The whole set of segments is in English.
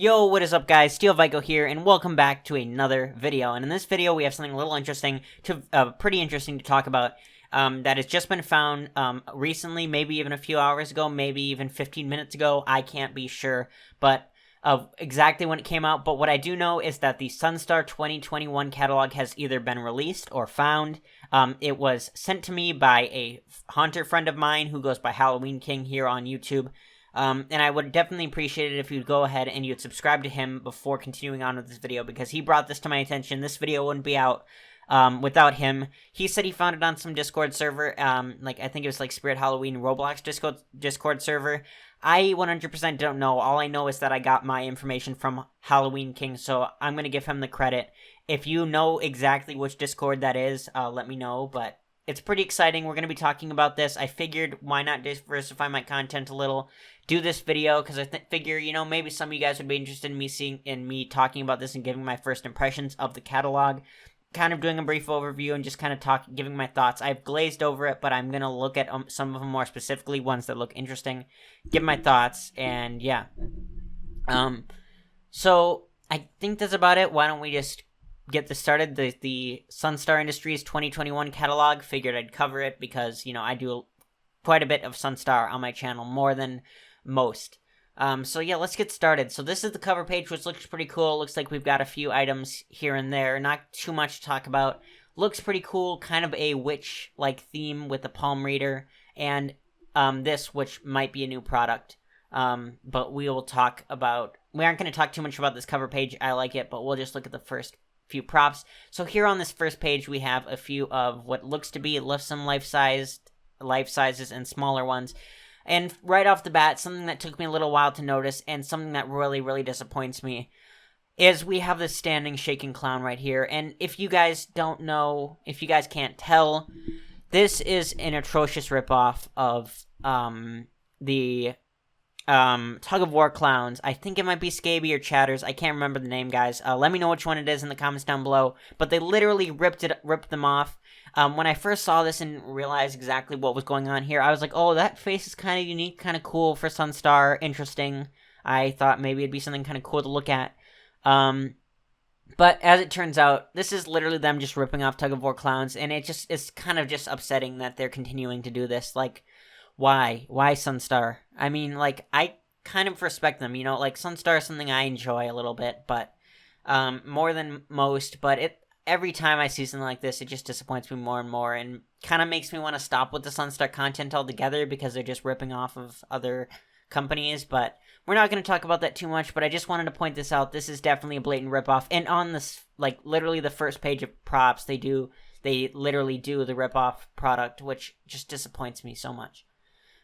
Yo, what is up guys, Steel Vico here, and welcome back to another video. And in this video, we have something a little interesting, pretty interesting to talk about, that has just been found, recently, maybe even a few hours ago, maybe even 15 minutes ago. I can't be sure, but of exactly when it came out. But what I do know is that the Sunstar 2021 catalog has either been released or found. It was sent to me by a haunter friend of mine who goes by Halloween King here on YouTube. And I would definitely appreciate it if you'd go ahead and you'd subscribe to him before continuing on with this video, because he brought this to my attention. This video wouldn't be out without him. He said he found it on some Discord server, I think it was like Spirit Halloween Roblox Discord server. I 100% don't know. All I know is that I got my information from Halloween King, so I'm going to give him the credit. If you know exactly which Discord that is, let me know, but it's pretty exciting. We're going to be talking about this. I figured, why not diversify my content a little? Do this video, because I figure, maybe some of you guys would be interested in me talking about this and giving my first impressions of the catalog. Kind of doing a brief overview and just kind of giving my thoughts. I've glazed over it, but I'm going to look at some of them more specifically, ones that look interesting, give my thoughts, and yeah. So, I think that's about it. Why don't we just get this started? The Sunstar Industries 2021 catalog, figured I'd cover it because, I do quite a bit of Sunstar on my channel, more than most. So yeah, let's get started. So this is the cover page, which looks pretty cool. Looks like we've got a few items here and there. Not too much to talk about. Looks pretty cool. Kind of a witch-like theme with a palm reader. And this, which might be a new product. But we will talk about... We aren't going to talk too much about this cover page. I like it, but we'll just look at the first few props. So here on this first page, we have a few of what looks to be some life sizes and smaller ones. And right off the bat, something that took me a little while to notice, and something that really, really disappoints me, is we have this standing, shaking clown right here. And if you guys don't know, if you guys can't tell, this is an atrocious ripoff of the Tug of War clowns. I think it might be Scaby or Chatters. I can't remember the name, guys. Let me know which one it is in the comments down below. But they literally ripped them off. When I first saw this and realized exactly what was going on here, I was like, oh, that face is kind of unique, kind of cool for Sunstar, interesting. I thought maybe it'd be something kind of cool to look at. But as it turns out, this is literally them just ripping off Tug of War clowns, and it's kind of just upsetting that they're continuing to do this. Like, why? Why Sunstar? I mean, I kind of respect them, Sunstar is something I enjoy a little bit, but more than most, but every time I see something like this, it just disappoints me more and more, and kind of makes me want to stop with the Sunstar content altogether, because they're just ripping off of other companies. But we're not going to talk about that too much, but I just wanted to point this out. This is definitely a blatant ripoff, and on this, literally the first page of props, they literally do the ripoff product, which just disappoints me so much.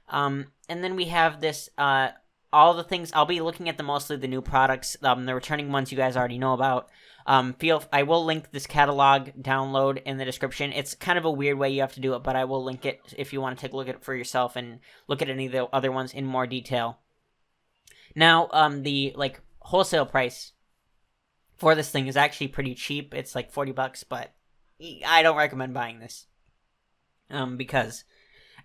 And then we have this, all the things, I'll be looking at mostly the new products, the returning ones you guys already know about. I will link this catalog download in the description. It's kind of a weird way you have to do it, but I will link it if you want to take a look at it for yourself and look at any of the other ones in more detail. Now, the, wholesale price for this thing is actually pretty cheap. It's like $40, but I don't recommend buying this. Because,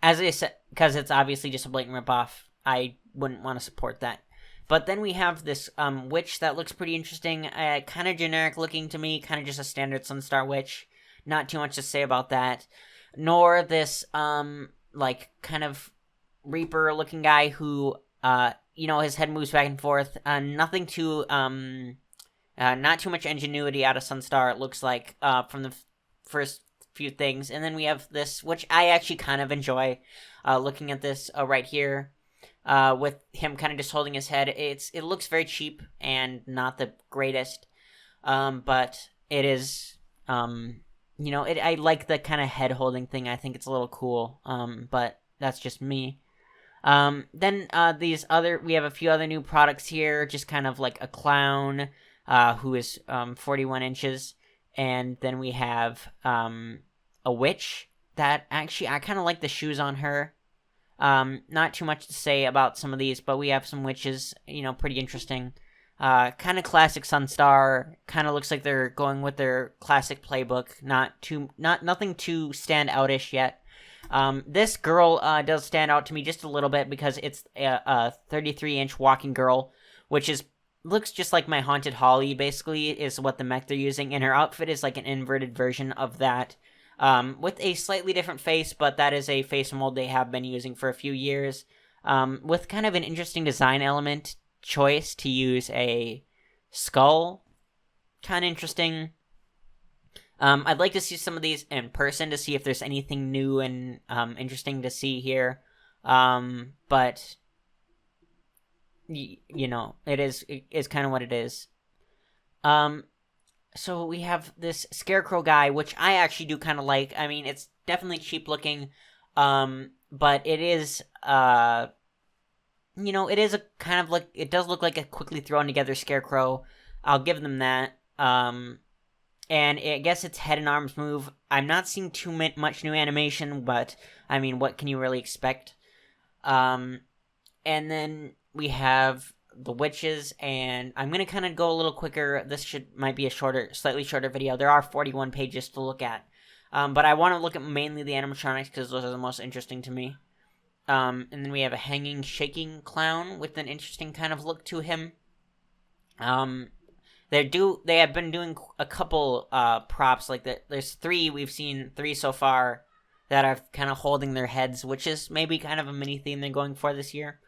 as I said, because it's obviously just a blatant ripoff, I wouldn't want to support that. But then we have this witch that looks pretty interesting, kind of generic looking to me, kind of just a standard Sunstar witch. Not too much to say about that. Nor this, kind of Reaper looking guy who, his head moves back and forth. Not too much ingenuity out of Sunstar, it looks like, from the first few things. And then we have this, which I actually kind of enjoy, looking at this right here. With him kind of just holding his head. It looks very cheap and not the greatest, but it is, I like the kind of head holding thing. I think it's a little cool, but that's just me. Then we have a few other new products here, just kind of like a clown, who is 41 inches, and then we have a witch that actually, I kind of like the shoes on her. Not too much to say about some of these, but we have some witches, pretty interesting. Kind of classic Sunstar, kind of looks like they're going with their classic playbook, nothing too stand outish yet. This girl does stand out to me just a little bit because it's a 33-inch walking girl, which is looks just like my Haunted Holly, basically, is what the mech they're using, and her outfit is like an inverted version of that, with a slightly different face, but that is a face mold they have been using for a few years, with kind of an interesting design element choice to use a skull. Kind of interesting. I'd like to see some of these in person to see if there's anything new and interesting to see here. But it is kind of what it is. So we have this Scarecrow guy, which I actually do kind of like. I mean, it's definitely cheap looking, but it is, it is a kind of like, it does look like a quickly thrown together Scarecrow. I'll give them that. And I guess its head and arms move. I'm not seeing too much new animation, but I mean, what can you really expect? And then we have the witches, and I'm gonna kind of go a little quicker. This might be a slightly shorter video. There are 41 pages to look at, but I want to look at mainly the animatronics because those are the most interesting to me. And then we have a hanging, shaking clown with an interesting kind of look to him. They have been doing a couple props like that. There's we've seen three so far that are kind of holding their heads, which is maybe kind of a mini theme they're going for this year.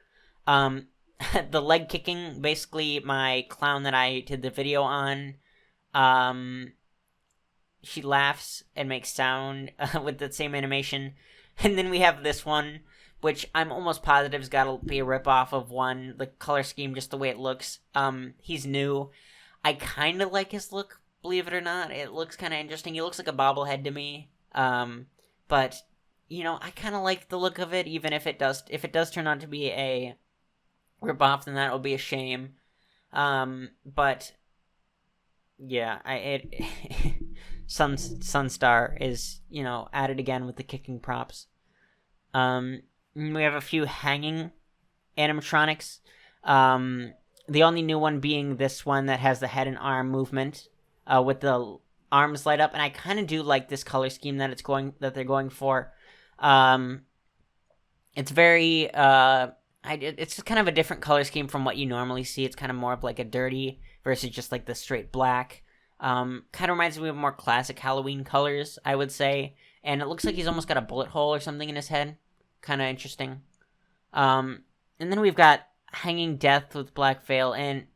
The leg kicking, basically my clown that I did the video on, she laughs and makes sound with the same animation. And then we have this one, which I'm almost positive has got to be a ripoff of one, the color scheme, just the way it looks. He's new. I kind of like his look, believe it or not. It looks kind of interesting. He looks like a bobblehead to me. But, I kind of like the look of it, even if it does turn out to be a ripoff, then that will be a shame. But, yeah, Sunstar is, added again with the kicking props. We have a few hanging animatronics. The only new one being this one that has the head and arm movement, with the arms light up, and I kind of do like this color scheme that they're going for. It's very it's just kind of a different color scheme from what you normally see. It's kind of more of like a dirty versus just like the straight black. Kind of reminds me of more classic Halloween colors, I would say. And it looks like he's almost got a bullet hole or something in his head. Kind of interesting. And then we've got Hanging Death with Black Veil, and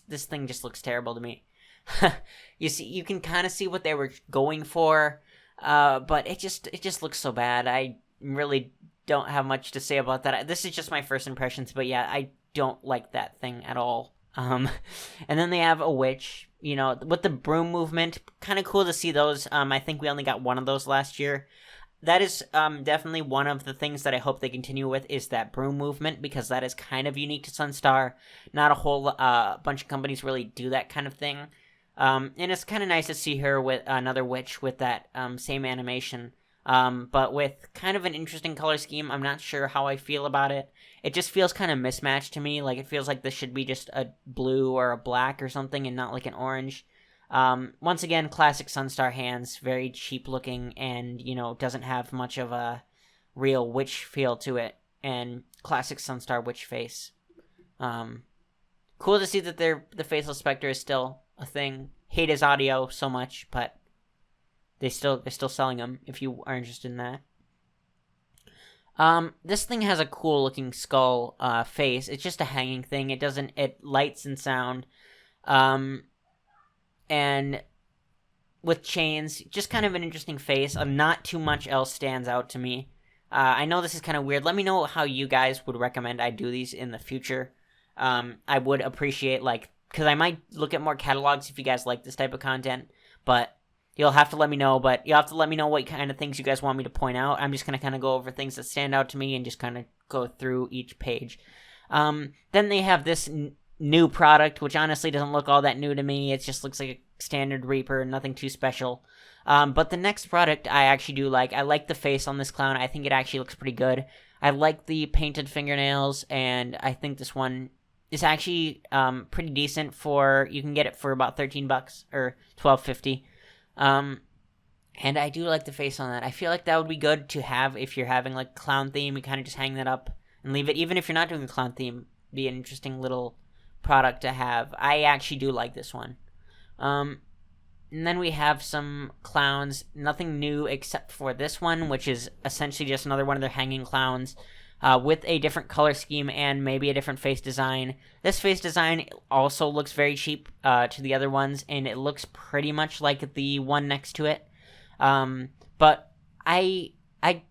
this thing just looks terrible to me. You can kind of see what they were going for, but it just looks so bad. I really don't have much to say about that. This is just my first impressions, but yeah, I don't like that thing at all. And then they have a witch, with the broom movement. Kind of cool to see those. I think we only got one of those last year. That is definitely one of the things that I hope they continue with, is that broom movement, because that is kind of unique to Sunstar. Not a whole bunch of companies really do that kind of thing. And it's kind of nice to see her with another witch with that same animation, but with kind of an interesting color scheme. I'm not sure how I feel about it. It just feels kind of mismatched to me. Like, it feels like this should be just a blue or a black or something and not like an orange. Once again, classic Sunstar hands, very cheap looking, and, doesn't have much of a real witch feel to it, and classic Sunstar witch face. Cool to see that the Faceless Spectre is still a thing. Hate his audio so much, but they're still selling them if you are interested in that. This thing has a cool looking skull face. It's just a hanging thing. It lights and sound. And with chains, just kind of an interesting face. Not too much else stands out to me. I know this is kind of weird. Let me know how you guys would recommend I do these in the future. I would appreciate, because I might look at more catalogs if you guys like this type of content, but you'll have to let me know. But you'll have to let me know what kind of things you guys want me to point out. I'm just going to kind of go over things that stand out to me and just kind of go through each page. Then they have this new product, which honestly doesn't look all that new to me. It just looks like a standard Reaper, nothing too special. But the next product I actually do like. I like the face on this clown. I think it actually looks pretty good. I like the painted fingernails, and I think this one is actually pretty decent. You can get it for about $13 or $12.50. And I do like the face on that. I feel like that would be good to have if you're having like clown theme. You kind of just hang that up and leave it. Even if you're not doing the clown theme, be an interesting little product to have. I actually do like this one. And then we have some clowns. Nothing new except for this one, which is essentially just another one of their hanging clowns. With a different color scheme and maybe a different face design. This face design also looks very cheap to the other ones, and it looks pretty much like the one next to it. But I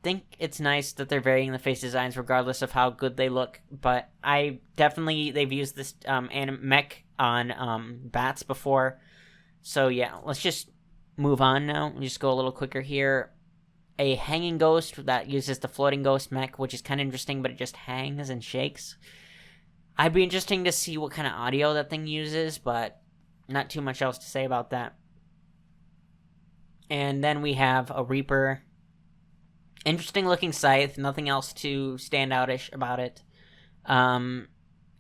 think it's nice that they're varying the face designs regardless of how good they look. But they've used this mech on bats before. So yeah, let's just move on now. Just go a little quicker here. A hanging ghost that uses the floating ghost mech, which is kind of interesting, but it just hangs and shakes. I'd be interesting to see what kind of audio that thing uses, but not too much else to say about that. And then we have a Reaper. Interesting looking scythe, nothing else too standoutish about it. And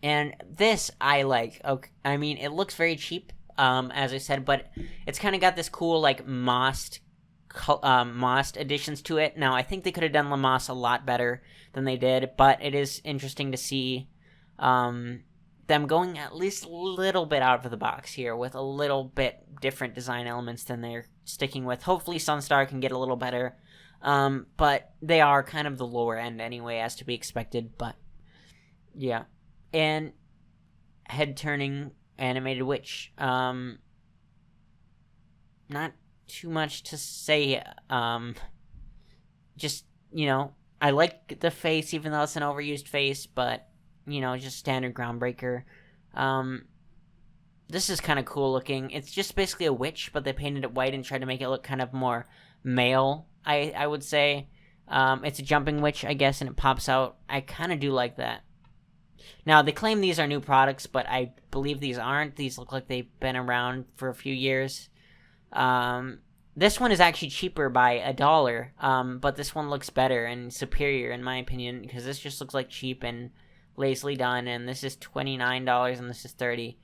this I like. Okay, I mean, it looks very cheap, as I said, but it's kind of got this cool like mossed additions to it. Now I think they could have done Lamass a lot better than they did, but it is interesting to see them going at least a little bit out of the box here with a little bit different design elements than they're sticking with. Hopefully Sunstar can get a little better, but they are kind of the lower end anyway, as to be expected. But yeah, and head turning animated witch. Not too much to say. Just, I like the face, even though it's an overused face, but, just standard groundbreaker. This is kind of cool looking. It's just basically a witch, but they painted it white and tried to make it look kind of more male, I would say. It's a jumping witch, I guess, and it pops out. I kind of do like that. Now, they claim these are new products, but I believe these aren't. These look like they've been around for a few years. This one is actually cheaper by $1, but this one looks better and superior in my opinion, because this just looks like cheap and lazily done, and this is $29 and this is $30.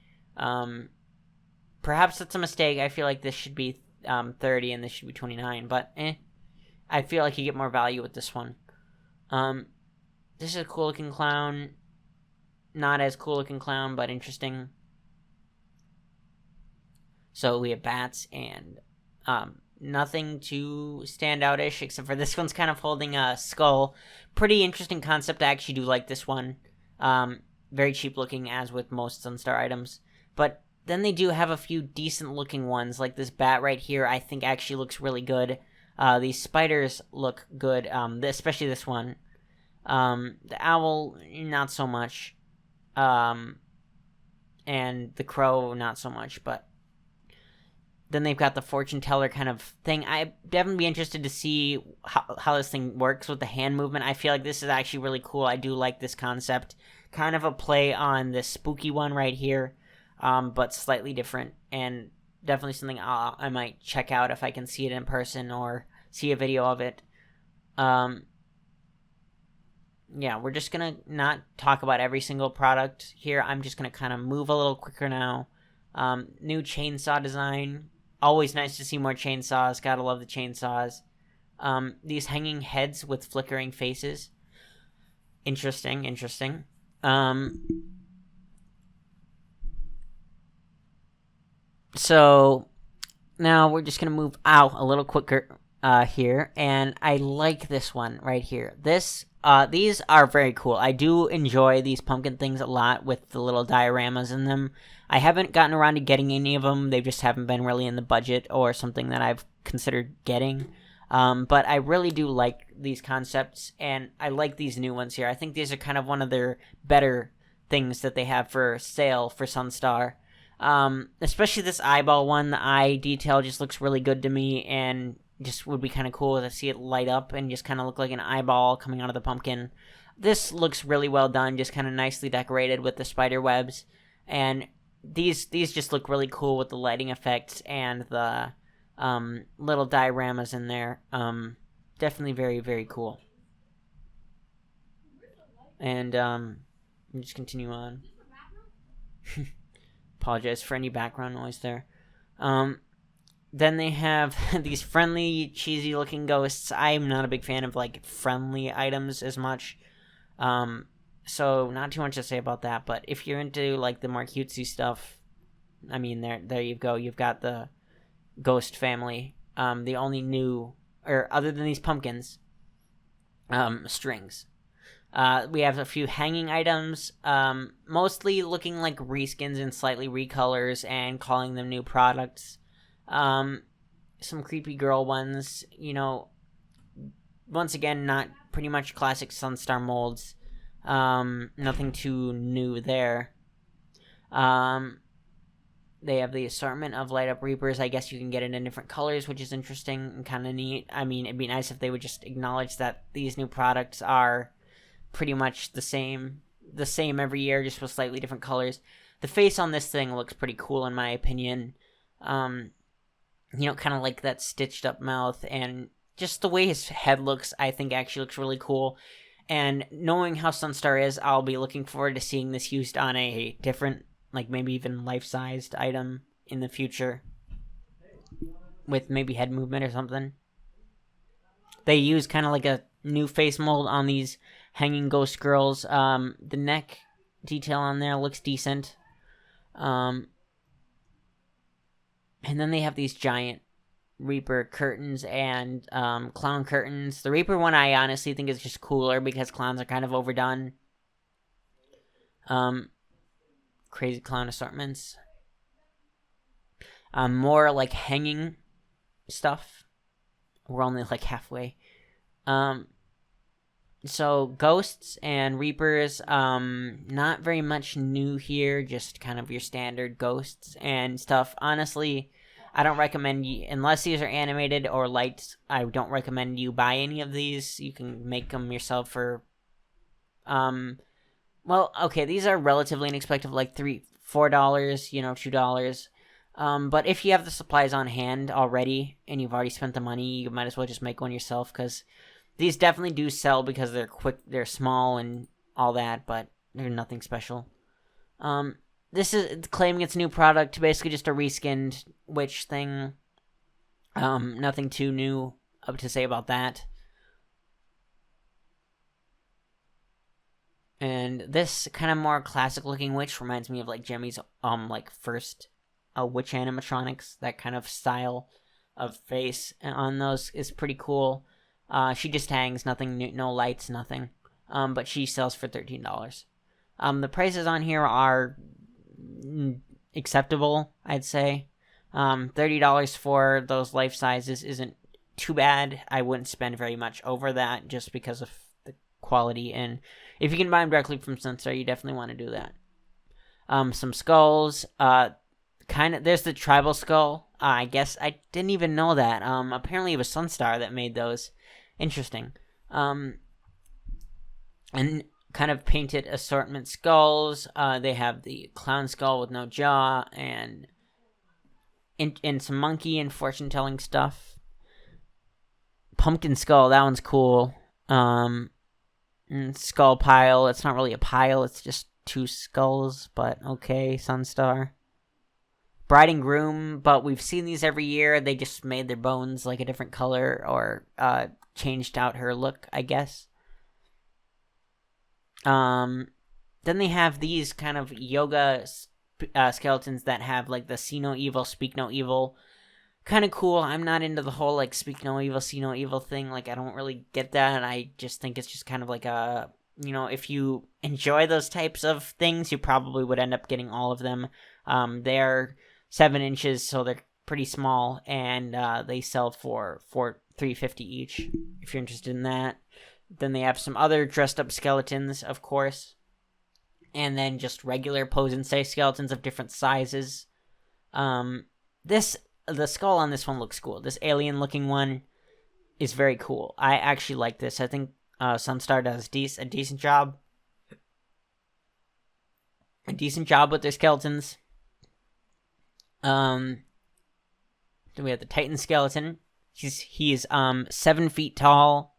Perhaps that's a mistake. I feel like this should be $30 and this should be $29, but I feel like you get more value with this one. This is a cool looking clown. Not as cool looking clown, but interesting. So we have bats and nothing too standoutish except for this one's kind of holding a skull. Pretty interesting concept. I actually do like this one. Very cheap looking, as with most Sunstar items. But then they do have a few decent looking ones, like this bat right here. I think actually looks really good. These spiders look good, especially this one. The owl, not so much. And the crow, not so much, but then they've got the fortune teller kind of thing. I'd definitely be interested to see how this thing works with the hand movement. I feel like this is actually really cool. I do like this concept. Kind of a play on this spooky one right here, but slightly different, and definitely something I might check out if I can see it in person or see a video of it. Yeah, we're just going to not talk about every single product here. I'm just going to kind of move a little quicker now. New chainsaw design. Always nice to see more chainsaws. Gotta love the chainsaws. These hanging heads with flickering faces. Interesting. So, now we're just going to move out a little quicker here. And I like this one right here. These are very cool. I do enjoy these pumpkin things a lot with the little dioramas in them. I haven't gotten around to getting any of them. They just haven't been really in the budget or something that I've considered getting. But I really do like these concepts, and I like these new ones here. I think these are kind of one of their better things that they have for sale for Sunstar. Especially this eyeball one. The eye detail just looks really good to me, and just would be kind of cool to see it light up and just kind of look like an eyeball coming out of the pumpkin. This looks really well done, just kind of nicely decorated with the spider webs. And these just look really cool with the lighting effects and the little dioramas in there. Definitely very, very cool. And just continue on. Apologize for any background noise there. Then they have these friendly, cheesy-looking ghosts. I'm not a big fan of, friendly items as much. So not too much to say about that, but if you're into like the more cutesy stuff, I mean, there you go. You've got the Ghost family. The only new, or other than these pumpkins, strings. We have a few hanging items, mostly looking like reskins and slightly recolors and calling them new products. Some creepy girl ones, once again, not pretty much classic Sunstar molds. Nothing too new there. They have the assortment of light up Reapers. I guess you can get it in different colors, which is interesting and kind of neat. I mean, it'd be nice if they would just acknowledge that these new products are pretty much the same every year, just with slightly different colors. The face on this thing looks pretty cool in my opinion. Kind of like that stitched up mouth, and just the way his head looks, I think actually looks really cool. And knowing how Sunstar is, I'll be looking forward to seeing this used on a different, like maybe even life-sized item in the future, with maybe head movement or something. They use kind of like a new face mold on these hanging ghost girls. The neck detail on there looks decent. And then they have these giant Reaper curtains and clown curtains. The Reaper one I honestly think is just cooler because clowns are kind of overdone. Crazy clown assortments. More like hanging stuff. We're only like halfway. So ghosts and Reapers, not very much new here, just kind of your standard ghosts and stuff. Honestly, I don't recommend you, unless these are animated or lights, I don't recommend you buy any of these. You can make them yourself for, well, okay, these are relatively inexpensive, like $4, $2. But if you have the supplies on hand already and you've already spent the money, you might as well just make one yourself, because these definitely do sell because they're quick, they're small and all that, but they're nothing special. This is claiming it's a new product, basically just a reskinned witch thing. Nothing too new to say about that. And this kind of more classic looking witch reminds me of like Jemmy's like first witch animatronics. That kind of style of face on those is pretty cool. She just hangs, nothing new, no lights, nothing. But she sells for $13. The prices on here are acceptable, I'd say. $30 for those life sizes isn't too bad. I wouldn't spend very much over that just because of the quality, and if you can buy them directly from Sunstar, you definitely want to do that. Some skulls, there's the tribal skull. I guess I didn't even know that. Apparently it was Sunstar that made those. Interesting. And kind of painted assortment skulls. They have the clown skull with no jaw, and some monkey and fortune telling stuff. Pumpkin skull, that one's cool. Skull pile, it's not really a pile, it's just two skulls, but okay, Sunstar. Bride and groom, but we've seen these every year. They just made their bones like a different color, or changed out her look, I guess. Then they have these kind of yoga skeletons that have like the see no evil, speak no evil. Kind of cool. I'm not into the whole like speak no evil, see no evil thing. Like, I don't really get that, and I just think it's just kind of like a, if you enjoy those types of things, you probably would end up getting all of them. They're 7 inches, so they're pretty small, and they sell for $3.50 each if you're interested in that. Then they have some other dressed up skeletons, of course, and then just regular pose and stay skeletons of different sizes. The skull on this one looks cool. This alien looking one is very cool. I actually like this. I think Sunstar does a decent job. A decent job with their skeletons. Then we have the Titan skeleton. He's 7 feet tall.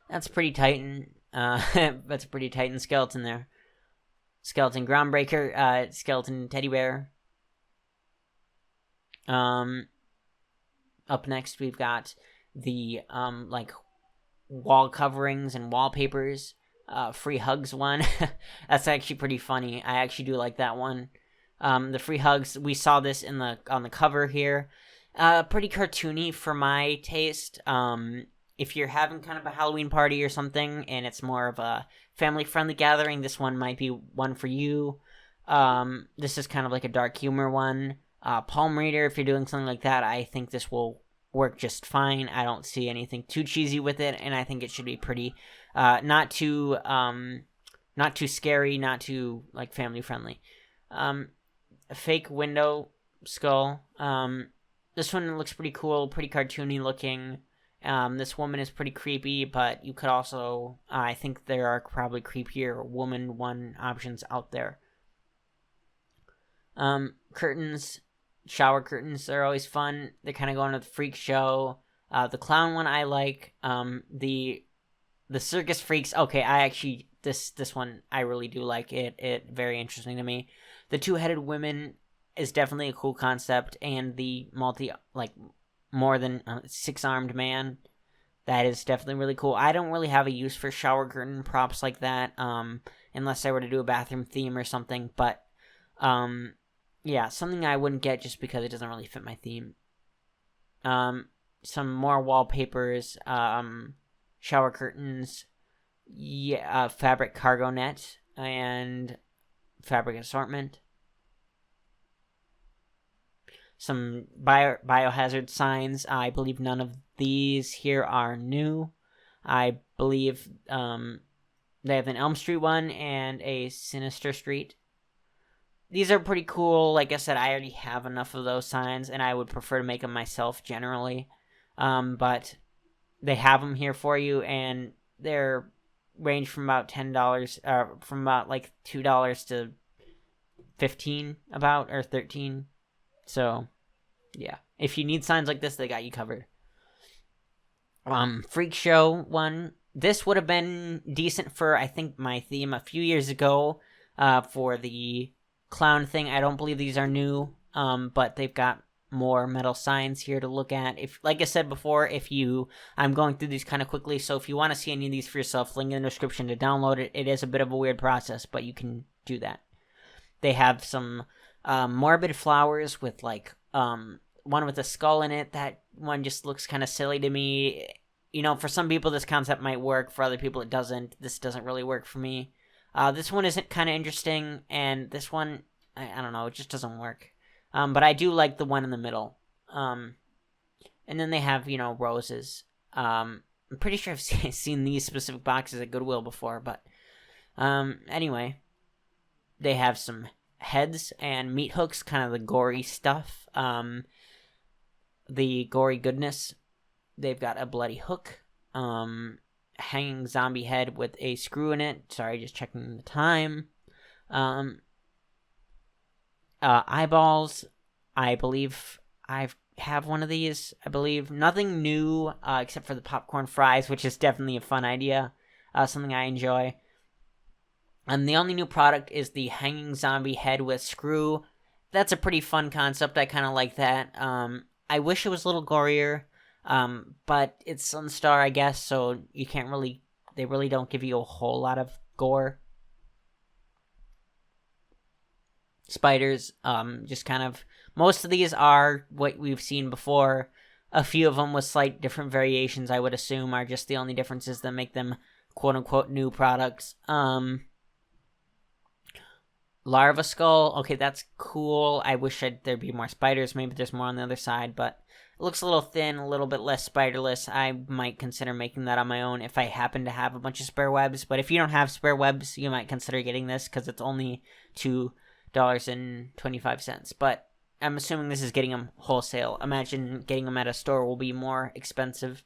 That's pretty Titan. That's a pretty Titan skeleton there. Skeleton groundbreaker. Skeleton teddy bear. Up next we've got the like wall coverings and wallpapers. free hugs one. That's actually pretty funny. I actually do like that one. The free hugs, we saw this on the cover here. Pretty cartoony for my taste. If you're having kind of a Halloween party or something and it's more of a family-friendly gathering, this one might be one for you. This is kind of like a dark humor one. Palm reader, if you're doing something like that, I think this will work just fine. I don't see anything too cheesy with it, and I think it should be pretty, not too scary, not too like family friendly. A fake window skull. This one looks pretty cool, pretty cartoony looking. This woman is pretty creepy, but you could also, I think there are probably creepier woman one options out there. Curtains, shower curtains, they're always fun. They're kind of going with the freak show. The clown one I like. The circus freaks, okay, I actually, this one, I really do like it. It very interesting to me. The two-headed women is definitely a cool concept, and the more than six-armed man, that is definitely really cool. I don't really have a use for shower curtain props like that, unless I were to do a bathroom theme or something, but, yeah, something I wouldn't get just because it doesn't really fit my theme. Some more wallpapers, shower curtains, fabric cargo net, and fabric assortment. Some biohazard signs. I believe none of these here are new. I believe they have an Elm Street one and a Sinister Street. These are pretty cool. Like I said, I already have enough of those signs, and I would prefer to make them myself generally. But they have them here for you, and they're range from about $10, from about like $2 to $15 about, or $13. So, yeah. If you need signs like this, they got you covered. Freak show one. This would have been decent for, I think, my theme a few years ago, for the clown thing. I don't believe these are new, but they've got more metal signs here to look at. If, like I said before, I'm going through these kind of quickly, so if you want to see any of these for yourself, link in the description to download it. It is a bit of a weird process, but you can do that. They have some morbid flowers with like one with a skull in it. That one just looks kind of silly to me. You know, for some people this concept might work, for other people it doesn't. This doesn't really work for me. This one isn't kind of interesting, and this one, I don't know, it just doesn't work. But I do like the one in the middle. And then they have, roses. I'm pretty sure I've seen these specific boxes at Goodwill before, but anyway, they have some heads and meat hooks, kind of the gory stuff. The gory goodness. They've got a bloody hook. Hanging zombie head with a screw in it. Sorry, just checking the time. Eyeballs. I believe I have one of these. I believe nothing new except for the popcorn fries, which is definitely a fun idea. Something I enjoy. And the only new product is the hanging zombie head with screw. That's a pretty fun concept. I kind of like that. I wish it was a little gorier. But it's Sunstar, I guess, so you can't really, they really don't give you a whole lot of gore. Spiders, just kind of, most of these are what we've seen before. A few of them with slight different variations, I would assume, are just the only differences that make them quote-unquote new products. Larva skull, okay, that's cool. I wish there'd be more spiders. Maybe there's more on the other side, but it looks a little thin, a little bit less spiderless. I might consider making that on my own if I happen to have a bunch of spare webs. But if you don't have spare webs, you might consider getting this because it's only $2.25. But I'm assuming this is getting them wholesale. Imagine getting them at a store will be more expensive.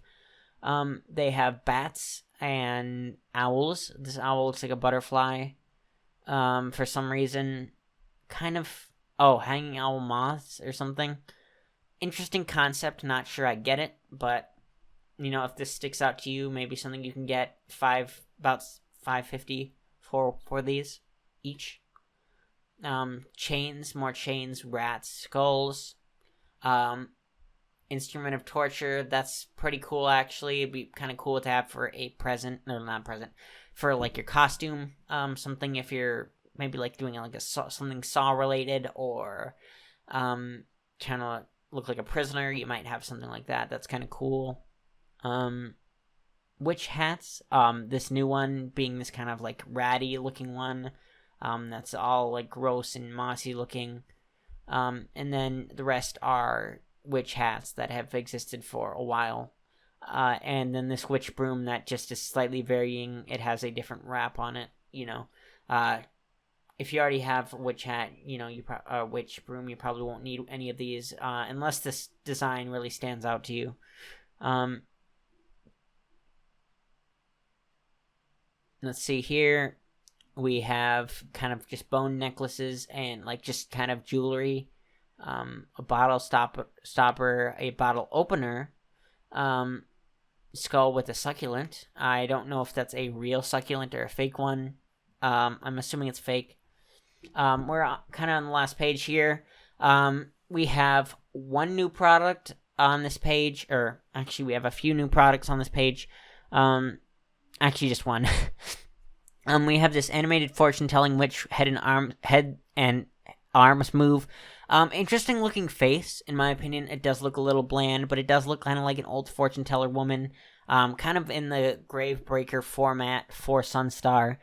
They have bats and owls. This owl looks like a butterfly. For some reason, kind of, hanging owl moths or something. Interesting concept, not sure I get it, but, if this sticks out to you, maybe something you can get about $5.50 for these each. Chains, more chains, rats, skulls, instrument of torture, that's pretty cool actually. It'd be kind of cool to have for a present, or not present, for like your costume. Something if you're maybe like doing like something Saw related, or trying to look like a prisoner, you might have something like that. That's kind of cool. Witch hats. This new one being this kind of like ratty looking one. That's all like gross and mossy looking. And then the rest are witch hats that have existed for a while. And then this witch broom that just is slightly varying. It has a different wrap on it. If you already have a witch hat, witch broom, you probably won't need any of these unless this design really stands out to you. Let's see here. We have kind of just bone necklaces and like just kind of jewelry. A bottle stopper, a bottle opener, skull with a succulent. I don't know if that's a real succulent or a fake one. I'm assuming it's fake. We're kind of on the last page here. We have one new product on this page, or actually we have a few new products on this page. Actually just one. We have this animated fortune-telling witch head and arms move. Interesting looking face, in my opinion. It does look a little bland, but it does look kind of like an old fortune teller woman. Kind of in the Gravebreaker format for Sunstar.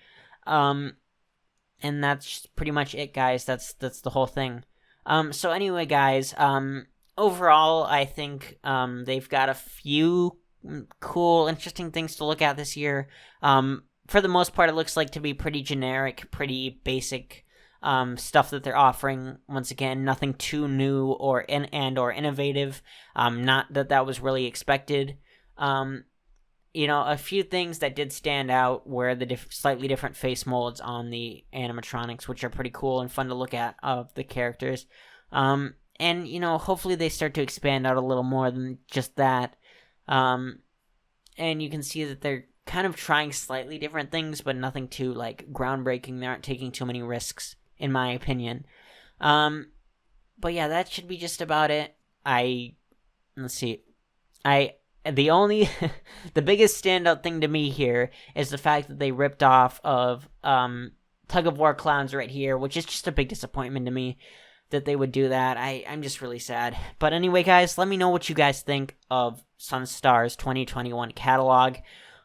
And that's pretty much it, guys. That's the whole thing. So anyway, guys, overall, I think they've got a few cool, interesting things to look at this year. For the most part, it looks like to be pretty generic, pretty basic stuff that they're offering. Once again, nothing too new or innovative. Not that was really expected. A few things that did stand out were the slightly different face molds on the animatronics, which are pretty cool and fun to look at of the characters. And hopefully they start to expand out a little more than just that. And you can see that they're kind of trying slightly different things, but nothing too like groundbreaking. They aren't taking too many risks, in my opinion. But yeah, that should be just about it. Let's see. The biggest standout thing to me here is the fact that they ripped off of Tug of War clowns right here, which is just a big disappointment to me that they would do that. I'm just really sad. But anyway, guys, let me know what you guys think of Sunstar's 2021 catalog.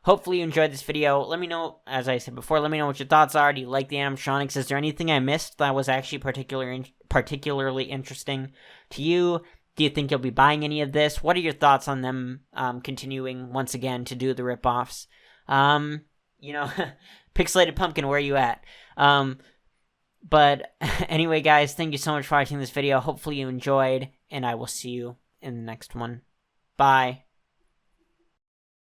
Hopefully you enjoyed this video. Let me know, as I said before, let me know what your thoughts are. Do you like the animatronics? Is there anything I missed that was actually particularly interesting to you? Do you think you'll be buying any of this? What are your thoughts on them continuing once again to do the ripoffs? Pixelated Pumpkin, where are you at? But anyway, guys, thank you so much for watching this video. Hopefully you enjoyed, and I will see you in the next one. Bye.